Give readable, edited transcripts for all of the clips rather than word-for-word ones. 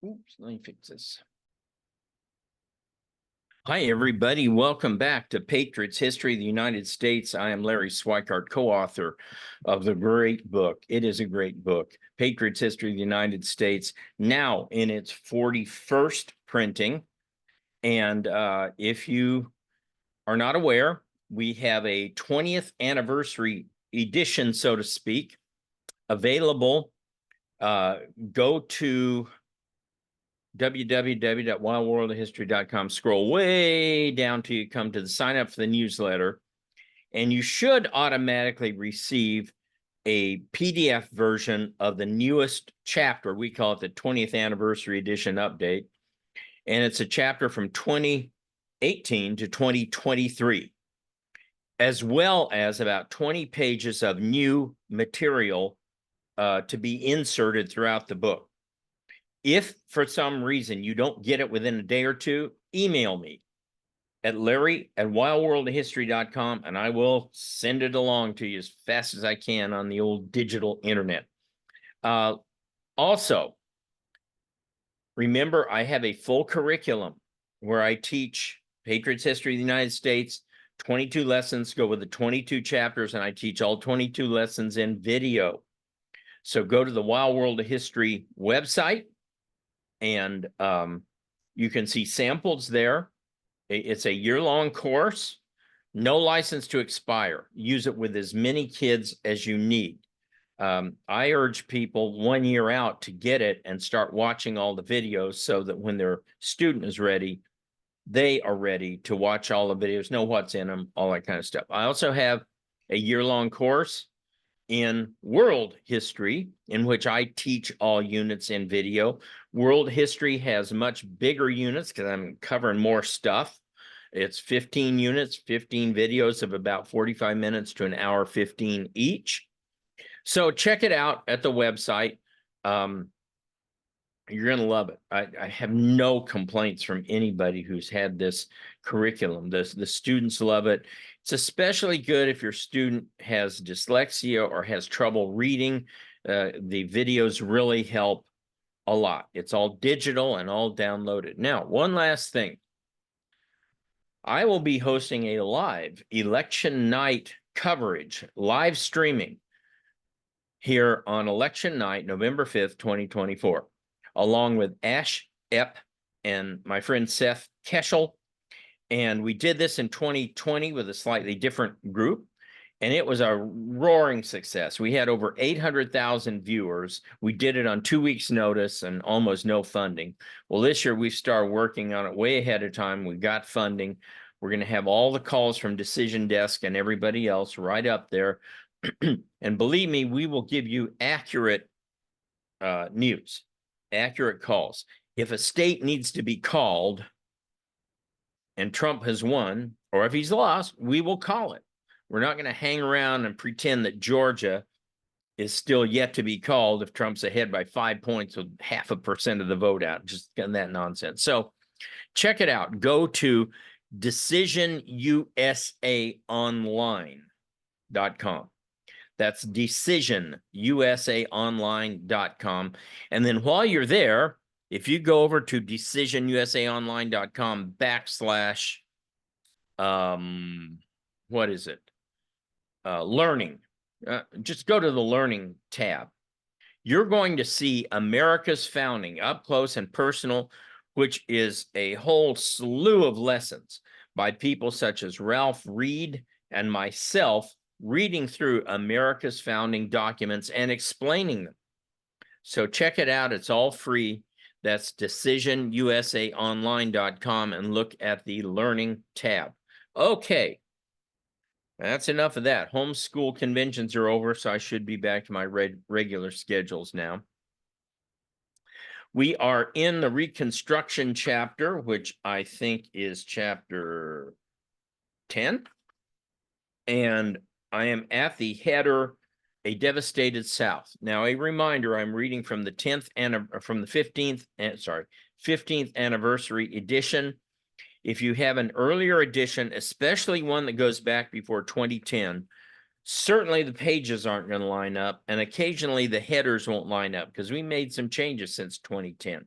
Oops, let me fix this. Hi, everybody. Welcome back to Patriots History of the United States. I am Larry Swikart, co-author of the great book. It is a great book, Patriots History of the United States, now in its 41st printing. And if you are not aware, we have a 20th anniversary edition, so to speak, available. Go to www.wildworldofhistory.com. Scroll way down till you come to the sign up for the newsletter, and you should automatically receive a PDF version of the newest chapter. We call it the 20th anniversary edition update, and it's a chapter from 2018 to 2023, as well as about 20 pages of new material to be inserted throughout the book. If for some reason you don't get it within a day or two, email me at larry@wildworldofhistory.com, and I will send it along to you as fast as I can on the old digital internet. Also, remember, I have a full curriculum where I teach Patriots History of the United States, 22 lessons, go with the 22 chapters, and I teach all 22 lessons in video. So go to the Wild World of History website, and you can see samples there. It's a year-long course, no license to expire. Use it with as many kids as you need. I urge people 1 year out to get it and start watching all the videos so that when their student is ready, they are ready to watch all the videos, know what's in them, all that kind of stuff. I also have a year-long course in world history, in which I teach all units in video. World history has much bigger units because I'm covering more stuff. It's 15 units, 15 videos of about 45 minutes to an hour 15 each. So check it out at the website. You're going to love it. I have no complaints from anybody who's had this curriculum. The students love it. It's especially good if your student has dyslexia or has trouble reading. The videos really help a lot. It's all digital and all downloaded. Now, one last thing. I will be hosting a live election night coverage, live streaming here on election night, November 5th, 2024, along with Ash Epp and my friend Seth Keschel. And we did this in 2020 with a slightly different group, and it was a roaring success. We had over 800,000 viewers. We did it on 2 weeks' notice and almost no funding. Well, this year we started working on it way ahead of time. We got funding. We're going to have all the calls from Decision Desk and everybody else right up there. And believe me, we will give you accurate news, accurate calls. If a state needs to be called and Trump has won, or if he's lost, we will call it. We're not going to hang around and pretend that Georgia is still yet to be called if Trump's ahead by 5 points with 0.5% of the vote out. Just getting that nonsense. So check it out. Go to decisionusaonline.com. That's decisionusaonline.com. And then while you're there, if you go over to decisionusaonline.com / what is it? Learning. Just go to the learning tab. You're going to see America's Founding up close and personal, which is a whole slew of lessons by people such as Ralph Reed and myself, reading through America's founding documents and explaining them. So check it out. It's all free. That's decisionusaonline.com, and look at the learning tab. Okay. That's enough of that. Homeschool conventions are over, so I should be back to my regular schedules now. We are in the Reconstruction chapter, which I think is chapter 10. And I am at the header, A Devastated South. Now, a reminder, I'm reading from the 15th anniversary edition. If you have an earlier edition, especially one that goes back before 2010, certainly the pages aren't going to line up, and occasionally the headers won't line up because we made some changes since 2010.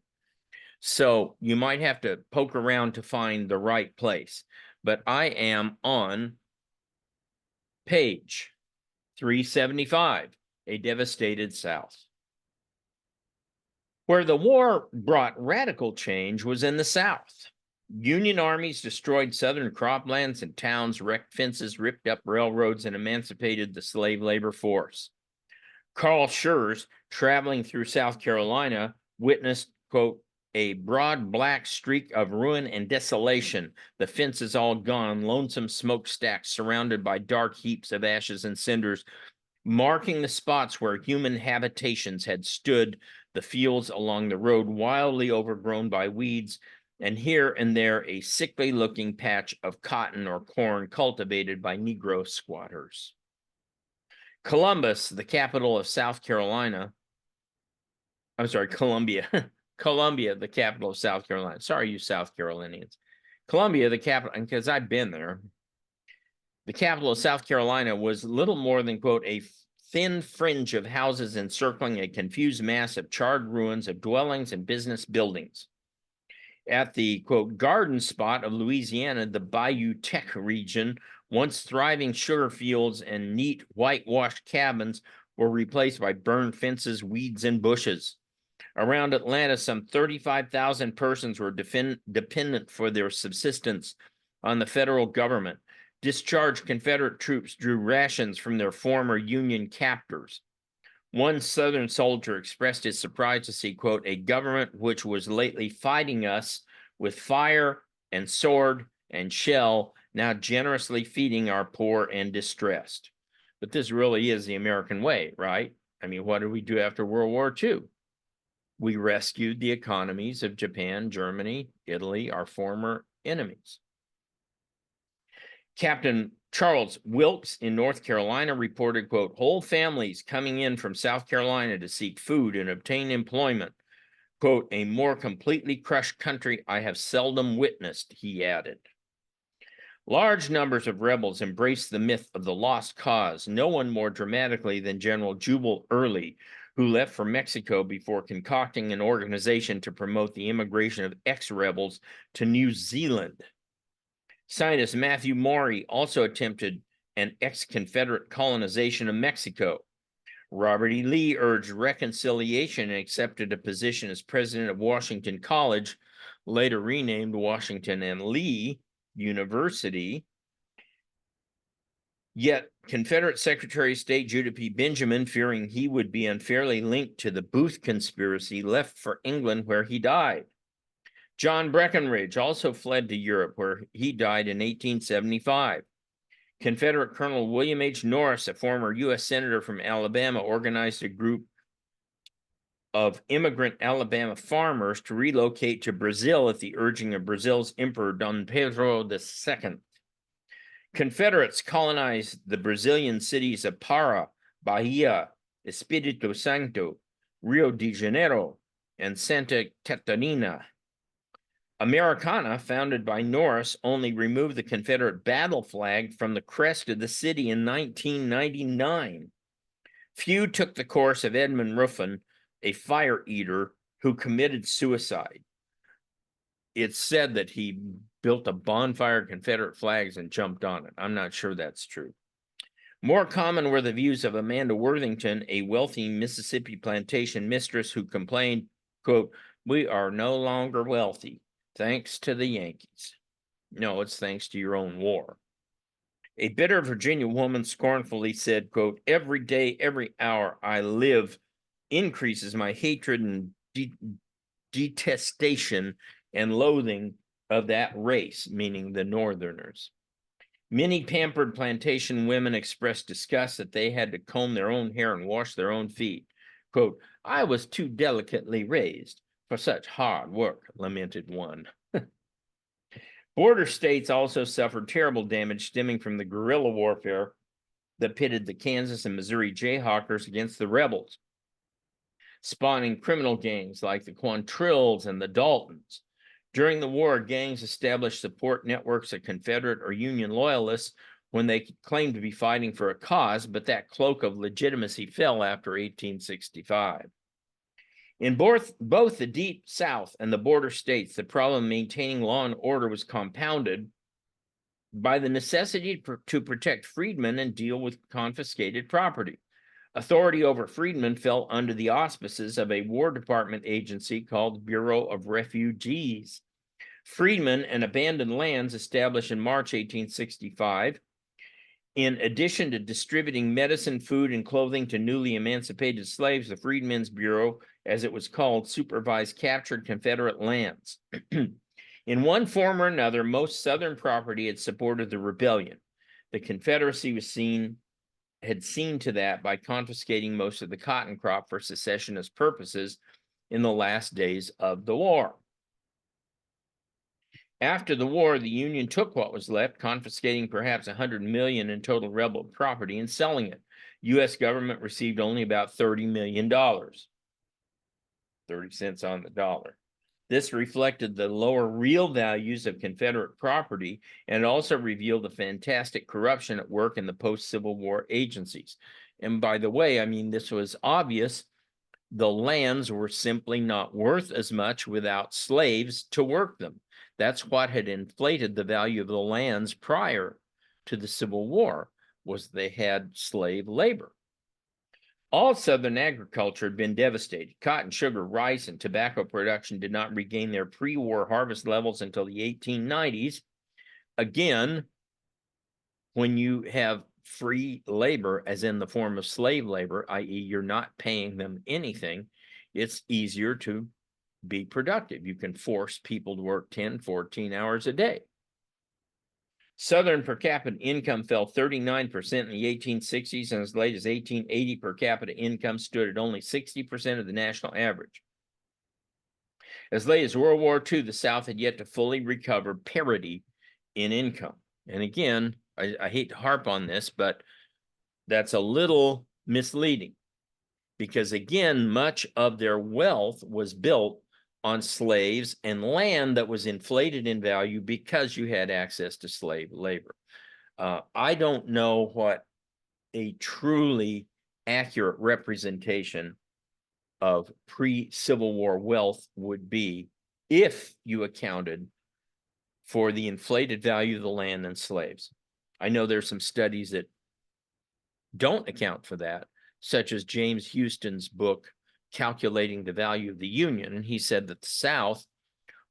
So you might have to poke around to find the right place. But I am on page 375, A Devastated South. Where the war brought radical change was in the South. Union armies destroyed southern croplands and towns, wrecked fences, ripped up railroads, and emancipated the slave labor force. Carl Schurz, traveling through South Carolina, witnessed, quote, a broad black streak of ruin and desolation, the fences all gone, lonesome smokestacks surrounded by dark heaps of ashes and cinders, marking the spots where human habitations had stood, the fields along the road wildly overgrown by weeds, and here and there a sickly-looking patch of cotton or corn cultivated by Negro squatters. Columbia, the capital of South Carolina. I'm sorry, Columbia. Columbia, the capital of South Carolina. Sorry, you South Carolinians. Columbia, the capital, because I've been there. The capital of South Carolina was little more than, quote, a thin fringe of houses encircling a confused mass of charred ruins of dwellings and business buildings. At the, quote, garden spot of Louisiana, the Bayou Teche region, once thriving sugar fields and neat whitewashed cabins were replaced by burned fences, weeds, and bushes. Around Atlanta, some 35,000 persons were dependent for their subsistence on the federal government. Discharged Confederate troops drew rations from their former Union captors. One Southern soldier expressed his surprise to see, quote, a government which was lately fighting us with fire and sword and shell, now generously feeding our poor and distressed. But this really is the American way, right? I mean, what did we do after World War II? We rescued the economies of Japan, Germany, Italy, our former enemies. Captain Charles Wilkes in North Carolina reported, quote, whole families coming in from South Carolina to seek food and obtain employment. Quote, a more completely crushed country I have seldom witnessed, he added. Large numbers of rebels embraced the myth of the lost cause, no one more dramatically than General Jubal Early, who left for Mexico before concocting an organization to promote the immigration of ex-rebels to New Zealand. Scientist Matthew Maury also attempted an ex-Confederate colonization of Mexico. Robert E. Lee urged reconciliation and accepted a position as president of Washington College, later renamed Washington and Lee University. Yet Confederate Secretary of State Judah P. Benjamin, fearing he would be unfairly linked to the Booth conspiracy, left for England, where he died. John Breckinridge also fled to Europe, where he died in 1875. Confederate Colonel William H. Norris, a former U.S. Senator from Alabama, organized a group of immigrant Alabama farmers to relocate to Brazil at the urging of Brazil's Emperor Dom Pedro II. Confederates colonized the Brazilian cities of Para, Bahia, Espírito Santo, Rio de Janeiro, and Santa Catarina. Americana, founded by Norris, only removed the Confederate battle flag from the crest of the city in 1999. Few took the course of Edmund Ruffin, a fire eater who committed suicide. It's said that he built a bonfire of Confederate flags and jumped on it. I'm not sure that's true. More common were the views of Amanda Worthington, a wealthy Mississippi plantation mistress who complained, quote, we are no longer wealthy, thanks to the Yankees. No, it's thanks to your own war. A bitter Virginia woman scornfully said, quote, every day, every hour I live increases my hatred and detestation and loathing of that race, meaning the Northerners. Many pampered plantation women expressed disgust that they had to comb their own hair and wash their own feet. Quote, I was too delicately raised for such hard work, lamented one. Border states also suffered terrible damage stemming from the guerrilla warfare that pitted the Kansas and Missouri Jayhawkers against the rebels, spawning criminal gangs like the Quantrills and the Daltons. During the war, gangs established support networks of Confederate or Union loyalists when they claimed to be fighting for a cause, but that cloak of legitimacy fell after 1865. In both the Deep South and the border states, the problem of maintaining law and order was compounded by the necessity to protect freedmen and deal with confiscated property. Authority over freedmen fell under the auspices of a War Department agency called Bureau of Refugees. Freedmen and abandoned lands established in March 1865. In addition to distributing medicine, food, and clothing to newly emancipated slaves, the Freedmen's Bureau, as it was called, supervised captured Confederate lands. In one form or another, most Southern property had supported the rebellion. The Confederacy had seen to that by confiscating most of the cotton crop for secessionist purposes in the last days of the war. After the war, the Union took what was left, confiscating perhaps $100 million in total rebel property and selling it. U.S. government received only about $30 million, 30 cents on the dollar. This reflected the lower real values of Confederate property, and also revealed the fantastic corruption at work in the post-Civil War agencies. And by the way, I mean, this was obvious. The lands were simply not worth as much without slaves to work them. That's what had inflated the value of the lands prior to the Civil War, was they had slave labor. All Southern agriculture had been devastated. Cotton, sugar, rice, and tobacco production did not regain their pre-war harvest levels until the 1890s. Again, when you have free labor, as in the form of slave labor, i.e., you're not paying them anything, it's easier to be productive. You can force people to work 10, 14 hours a day. Southern per capita income fell 39% in the 1860s, and as late as 1880, per capita income stood at only 60% of the national average. As late as World War II, the South had yet to fully recover parity in income. And again, I hate to harp on this, but that's a little misleading, because again, much of their wealth was built on slaves and land that was inflated in value because you had access to slave labor. I don't know what a truly accurate representation of pre-Civil War wealth would be if you accounted for the inflated value of the land and slaves. I know there's some studies that don't account for that, such as James Houston's book, Calculating the Value of the Union. And he said that the South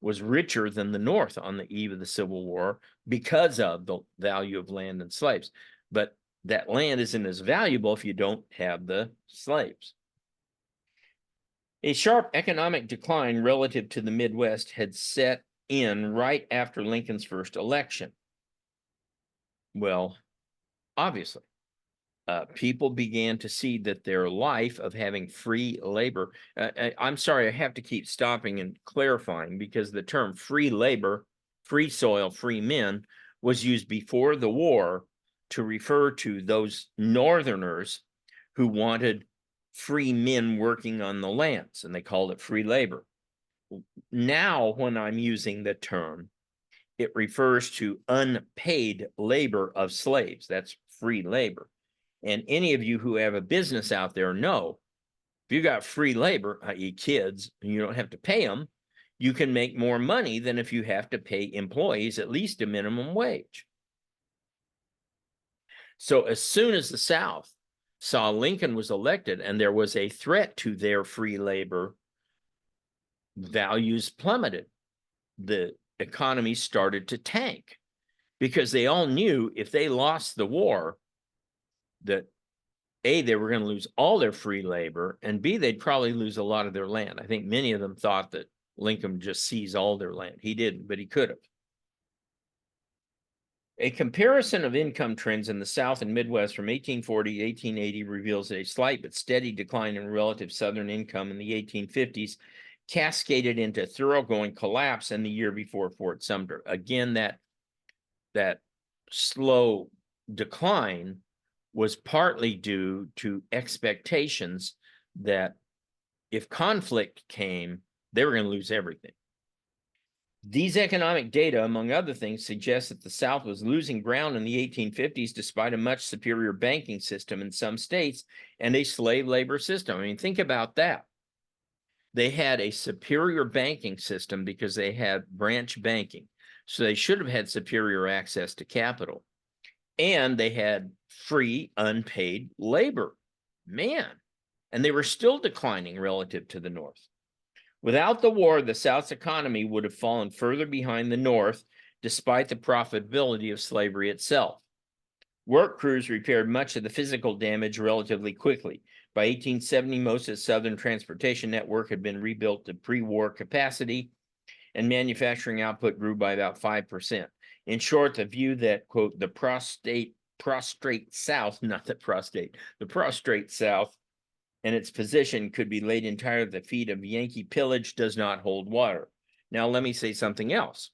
was richer than the North on the eve of the Civil War because of the value of land and slaves. But that land isn't as valuable if you don't have the slaves. A sharp economic decline relative to the Midwest had set in right after Lincoln's first election. Well, obviously, people began to see that their life of having free labor, I'm sorry, I have to keep stopping and clarifying, because the term free labor, free soil, free men was used before the war to refer to those Northerners who wanted free men working on the lands, and they called it free labor. Now, when I'm using the term, it refers to unpaid labor of slaves. That's free labor. And any of you who have a business out there know, if you got free labor, i.e. kids, and you don't have to pay them, you can make more money than if you have to pay employees at least a minimum wage. So as soon as the South saw Lincoln was elected and there was a threat to their free labor, values plummeted. The economy started to tank, because they all knew if they lost the war, that A, they were going to lose all their free labor, and B, they'd probably lose a lot of their land. I think many of them thought that Lincoln would just seize all their land. He didn't, but he could have. A comparison of income trends in the South and Midwest from 1840 to 1880 reveals a slight but steady decline in relative Southern income in the 1850s, cascaded into thoroughgoing collapse in the year before Fort Sumter. Again, that slow decline was partly due to expectations that if conflict came, they were going to lose everything. These economic data, among other things, suggest that the South was losing ground in the 1850s despite a much superior banking system in some states and a slave labor system. I mean, think about that. They had a superior banking system because they had branch banking. So they should have had superior access to capital. And they had free, unpaid labor. Man. And they were still declining relative to the North. Without the war, the South's economy would have fallen further behind the North, despite the profitability of slavery itself. Work crews repaired much of the physical damage relatively quickly. By 1870, most of the Southern transportation network had been rebuilt to pre-war capacity, and manufacturing output grew by about 5%. In short, the view that, quote, the prostrate South, not the prostate, the prostrate South and its position could be laid entirely at the feet of Yankee pillage does not hold water. Now, let me say something else.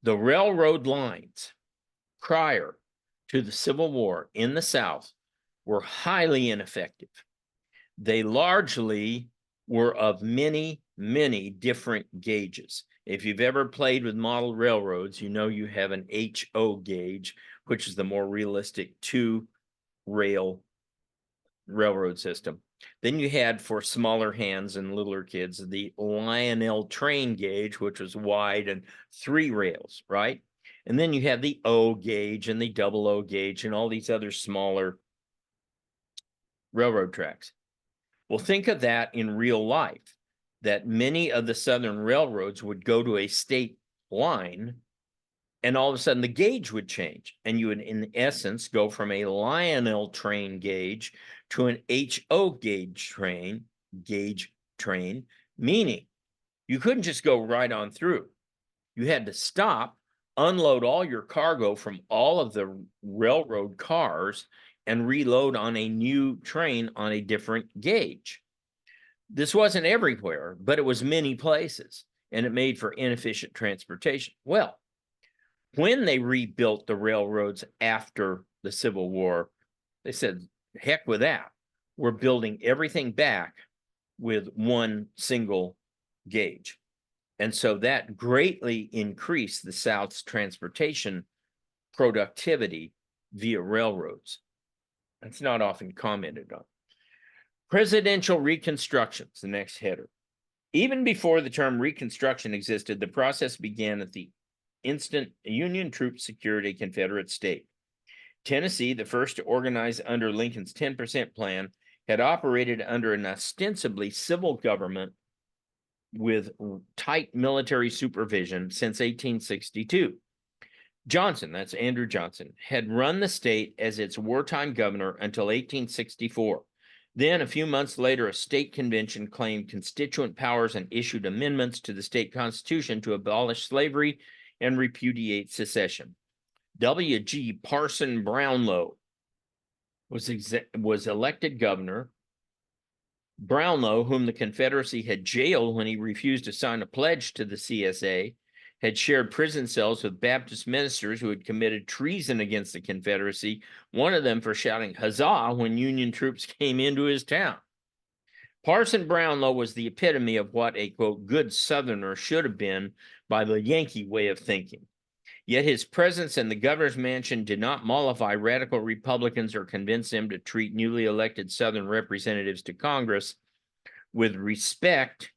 The railroad lines prior to the Civil War in the South were highly ineffective. They largely were of many, many different gauges. If you've ever played with model railroads, you know you have an HO gauge, which is the more realistic two-rail railroad system. Then you had, for smaller hands and littler kids, the Lionel train gauge, which was wide and 3 rails, right? And then you have the O gauge and the double O gauge and all these other smaller railroad tracks. Well, think of that in real life, that many of the Southern railroads would go to a state line and all of a sudden the gauge would change. And you would, in essence, go from a Lionel train gauge to an HO gauge train, meaning you couldn't just go right on through. You had to stop, unload all your cargo from all of the railroad cars, and reload on a new train on a different gauge. This wasn't everywhere, but it was many places, and it made for inefficient transportation. Well, when they rebuilt the railroads after the Civil War, they said, heck with that. We're building everything back with one single gauge. And so that greatly increased the South's transportation productivity via railroads. That's not often commented on. Presidential reconstructions, the next header. Even before the term Reconstruction existed, the process began at the instant Union troops secured a Confederate state. Tennessee, the first to organize under Lincoln's 10% plan, had operated under an ostensibly civil government with tight military supervision since 1862. Johnson, that's Andrew Johnson, had run the state as its wartime governor until 1864. Then, a few months later, a state convention claimed constituent powers and issued amendments to the state constitution to abolish slavery and repudiate secession. W.G. Parson Brownlow was elected governor. Brownlow, whom the Confederacy had jailed when he refused to sign a pledge to the CSA, had shared prison cells with Baptist ministers who had committed treason against the Confederacy, one of them for shouting "Huzzah" when Union troops came into his town. Parson Brownlow was the epitome of what a, quote, good Southerner should have been by the Yankee way of thinking. Yet his presence in the governor's mansion did not mollify radical Republicans or convince them to treat newly elected Southern representatives to Congress with respect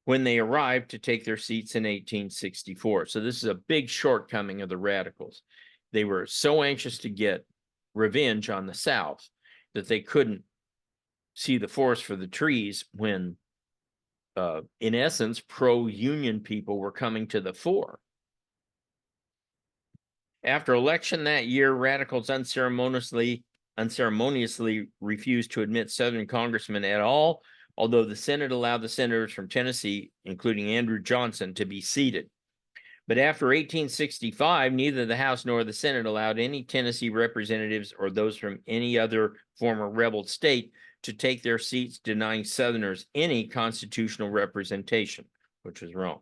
when they arrived to take their seats in 1864. So this is a big shortcoming of the radicals. They were so anxious to get revenge on the South that they couldn't see the forest for the trees when, in essence, pro-union people were coming to the fore. After election that year, radicals unceremoniously refused to admit Southern congressmen at all, although the Senate allowed the senators from Tennessee, including Andrew Johnson, to be seated. But after 1865, neither the House nor the Senate allowed any Tennessee representatives or those from any other former rebel state to take their seats, denying Southerners any constitutional representation, which was wrong.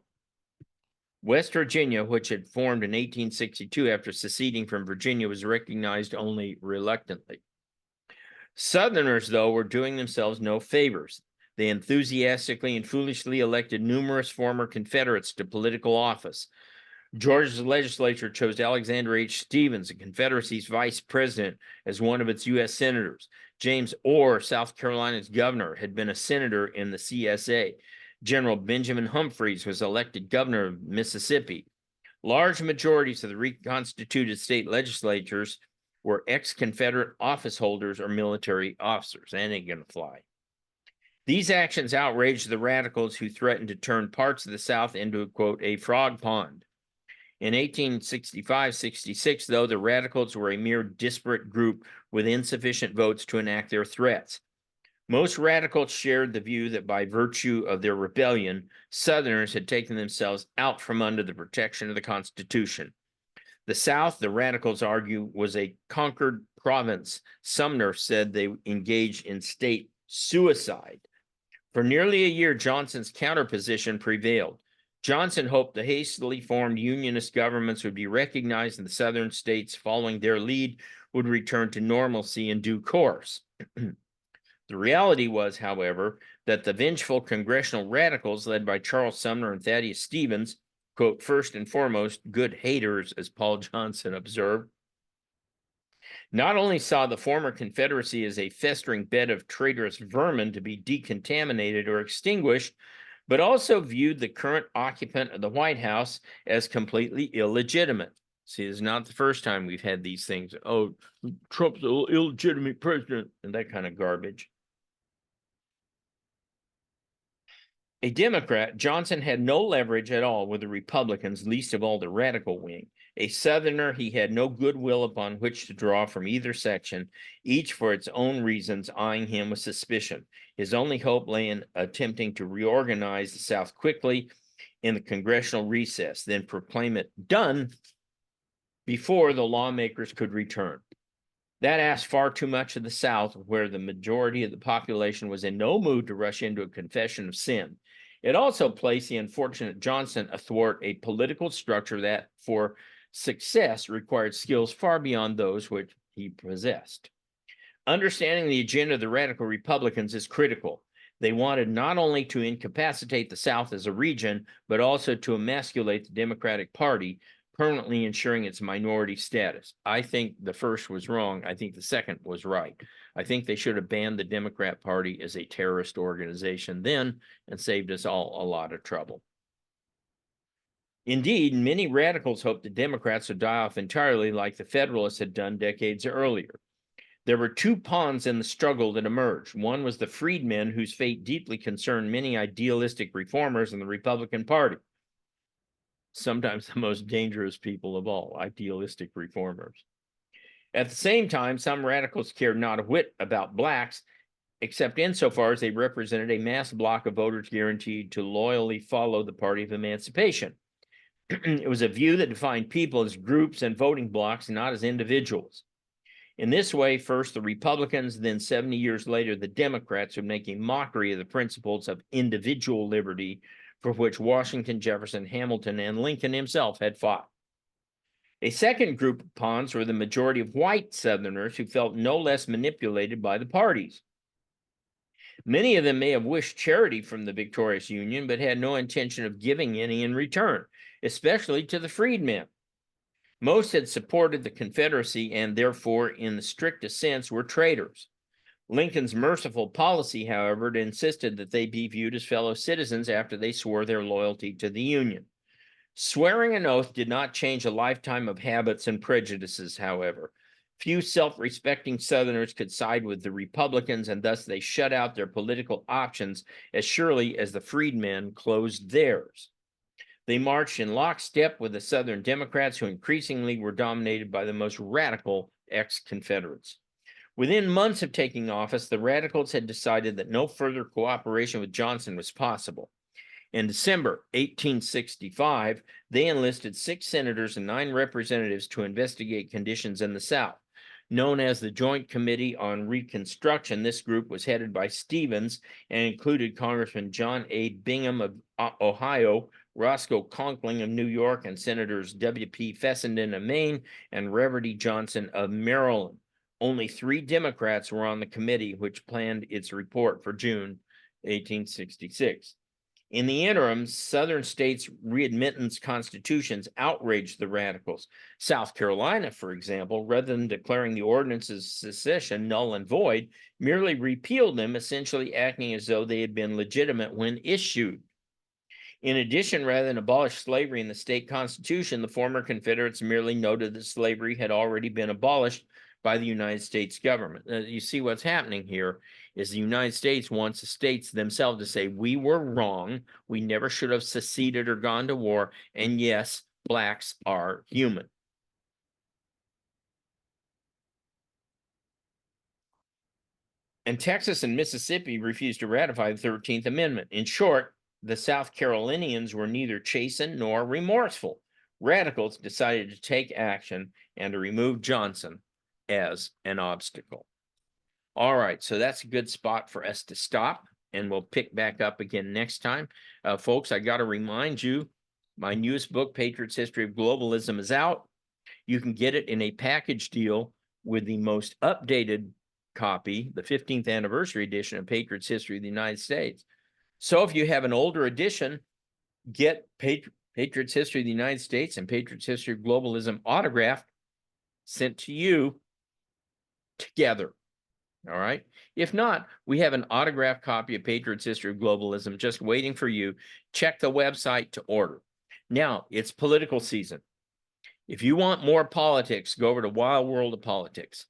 West Virginia, which had formed in 1862 after seceding from Virginia, was recognized only reluctantly. Southerners, though, were doing themselves no favors. They enthusiastically and foolishly elected numerous former Confederates to political office. Georgia's legislature chose Alexander H. Stephens, the Confederacy's vice president, as one of its U.S. senators. James Orr, South Carolina's governor, had been a senator in the CSA. General Benjamin Humphreys was elected governor of Mississippi. Large majorities of the reconstituted state legislatures were ex-Confederate office holders or military officers. That ain't gonna fly. These actions outraged the radicals who threatened to turn parts of the South into, quote, a frog pond. In 1865-66, though, the radicals were a mere disparate group with insufficient votes to enact their threats. Most radicals shared the view that by virtue of their rebellion, Southerners had taken themselves out from under the protection of the Constitution. The South, the radicals argue, was a conquered province. Sumner said they engaged in state suicide. For nearly a year, Johnson's counterposition prevailed. Johnson hoped the hastily formed Unionist governments would be recognized and the Southern states following their lead would return to normalcy in due course. The reality was, however, that the vengeful congressional radicals led by Charles Sumner and Thaddeus Stevens, quote, first and foremost, good haters, as Paul Johnson observed, not only saw the former Confederacy as a festering bed of traitorous vermin to be decontaminated or extinguished, but also viewed the current occupant of the White House as completely illegitimate. See, it's not the first time we've had these things. Oh, Trump's an illegitimate president and that kind of garbage. A Democrat, Johnson had no leverage at all with the Republicans, least of all the radical wing. A Southerner, he had no goodwill upon which to draw from either section, each for its own reasons eyeing him with suspicion. His only hope lay in attempting to reorganize the South quickly in the congressional recess, then proclaim it done before the lawmakers could return. That asked far too much of the South, where the majority of the population was in no mood to rush into a confession of sin. It also placed the unfortunate Johnson athwart a political structure that, for success, required skills far beyond those which he possessed. Understanding the agenda of the radical Republicans is critical. They wanted not only to incapacitate the South as a region, but also to emasculate the Democratic Party, permanently ensuring its minority status. I think the first was wrong. I think the second was right. I think they should have banned the Democrat Party as a terrorist organization then and saved us all a lot of trouble. Indeed, many radicals hoped the Democrats would die off entirely like the Federalists had done decades earlier. There were two pawns in the struggle that emerged. One was the freedmen, whose fate deeply concerned many idealistic reformers in the Republican Party. Sometimes the most dangerous people of all, idealistic reformers. At the same time, some radicals cared not a whit about blacks, except insofar as they represented a mass block of voters guaranteed to loyally follow the party of emancipation. It was a view that defined people as groups and voting blocks, not as individuals. In this way, first the Republicans, then 70 years later, the Democrats would make a mockery of the principles of individual liberty for which Washington, Jefferson, Hamilton, and Lincoln himself had fought. A second group of pawns were the majority of white Southerners who felt no less manipulated by the parties. Many of them may have wished charity from the victorious Union, but had no intention of giving any in return, especially to the freedmen. Most had supported the Confederacy and therefore, in the strictest sense, were traitors. Lincoln's merciful policy, however, had insisted that they be viewed as fellow citizens after they swore their loyalty to the Union. Swearing an oath did not change a lifetime of habits and prejudices, however. Few self-respecting Southerners could side with the Republicans, and thus they shut out their political options as surely as the freedmen closed theirs. They marched in lockstep with the Southern Democrats, who increasingly were dominated by the most radical ex-Confederates. Within months of taking office, the radicals had decided that no further cooperation with Johnson was possible. In December 1865, they enlisted 6 senators and 9 representatives to investigate conditions in the South. Known as the Joint Committee on Reconstruction, this group was headed by Stevens and included Congressman John A. Bingham of Ohio, Roscoe Conkling of New York, and Senators W.P. Fessenden of Maine and Reverdy Johnson of Maryland. Only 3 Democrats were on the committee, which planned its report for June 1866. In the interim, Southern states' readmittance constitutions outraged the radicals. South Carolina, for example, rather than declaring the ordinances of secession null and void, merely repealed them, essentially acting as though they had been legitimate when issued. In addition, rather than abolish slavery in the state constitution, the former Confederates merely noted that slavery had already been abolished by the United States government. You see what's happening here is the United States wants the states themselves to say, we were wrong, we never should have seceded or gone to war, and yes, blacks are human. And Texas and Mississippi refused to ratify the 13th Amendment. In short, the South Carolinians were neither chastened nor remorseful. Radicals decided to take action and to remove Johnson as an obstacle. All right, so that's a good spot for us to stop, and we'll pick back up again next time. Folks, I got to remind you, my newest book, Patriots History of Globalism, is out. You can get it in a package deal with the most updated copy, the 15th anniversary edition of Patriots History of the United States. So if you have an older edition, get Patriots History of the United States and Patriots History of Globalism autographed, sent to you together. All right. If not, we have an autographed copy of Patriots History of Globalism just waiting for you. Check the website to order. Now, it's political season. If you want more politics, go over to Wild World of Politics.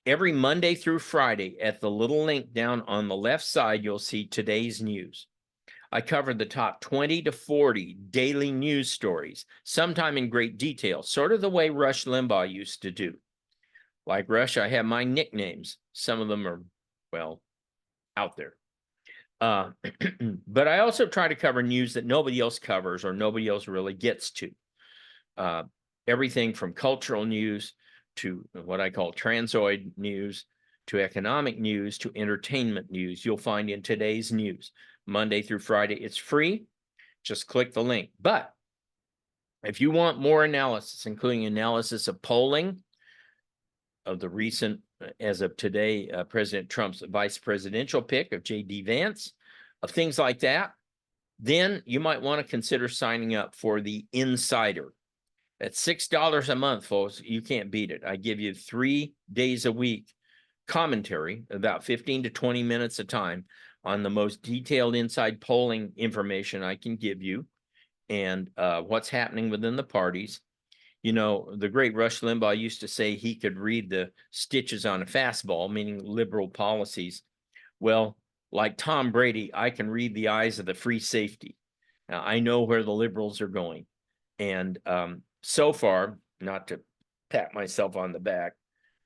Every Monday through Friday, at the little link down on the left side, you'll see today's news. I covered the top 20 to 40 daily news stories, sometime in great detail, sort of the way Rush Limbaugh used to do. Like Rush, I have my nicknames. Some of them are, well, out there. But I also try to cover news that nobody else covers or nobody else really gets to. Everything from cultural news to what I call transoid news, to economic news, to entertainment news, you'll find in today's news. Monday through Friday, it's free. Just click the link. But if you want more analysis, including analysis of polling, of the recent, as of today, President Trump's vice presidential pick of J.D. Vance, of things like that, then you might want to consider signing up for the Insider. At $6 a month, folks, you can't beat it. I give you 3 days a week commentary, about 15 to 20 minutes a time, on the most detailed inside polling information I can give you and what's happening within the parties. You know, the great Rush Limbaugh used to say he could read the stitches on a fastball, meaning liberal policies. Well, like Tom Brady, I can read the eyes of the free safety. Now, I know where the liberals are going. And so far, not to pat myself on the back,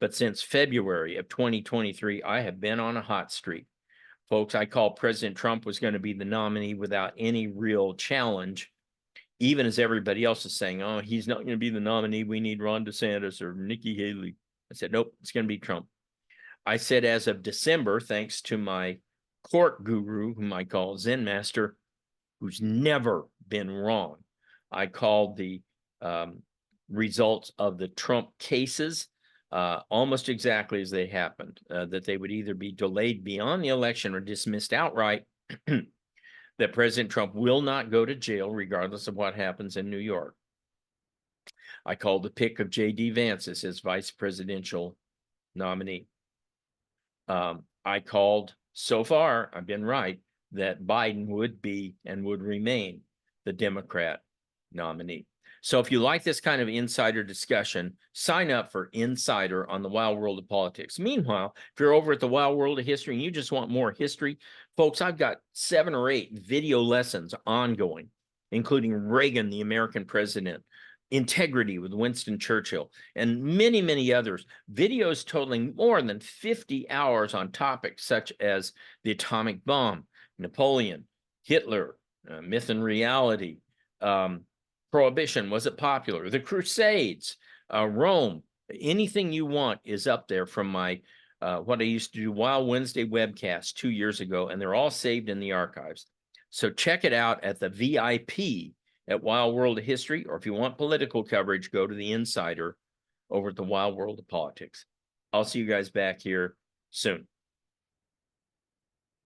but since February of 2023, I have been on a hot streak. Folks, I called President Trump was going to be the nominee without any real challenge, even as everybody else is saying, oh, he's not going to be the nominee. We need Ron DeSantis or Nikki Haley. I said, nope, it's going to be Trump. I said, as of December, thanks to my court guru, whom I call Zen Master, who's never been wrong, I called the results of the Trump cases almost exactly as they happened, that they would either be delayed beyond the election or dismissed outright, that President Trump will not go to jail regardless of what happens in New York. I called the pick of J.D. Vance as his vice presidential nominee. I called, so far, I've been right, that Biden would be and would remain the Democrat nominee. So if you like this kind of insider discussion, sign up for Insider on the Wild World of Politics. Meanwhile, if you're over at the Wild World of History and you just want more history, folks, I've got 7 or 8 video lessons ongoing, including Reagan, the American president, Integrity with Winston Churchill, and many, many others. Videos totaling more than 50 hours on topics such as the atomic bomb, Napoleon, Hitler, myth and reality, Prohibition, was it popular? The Crusades, Rome, anything you want is up there from my, what I used to do Wild Wednesday webcast 2 years ago, and they're all saved in the archives. So check it out at the VIP at Wild World of History, or if you want political coverage, go to the Insider over at the Wild World of Politics. I'll see you guys back here soon.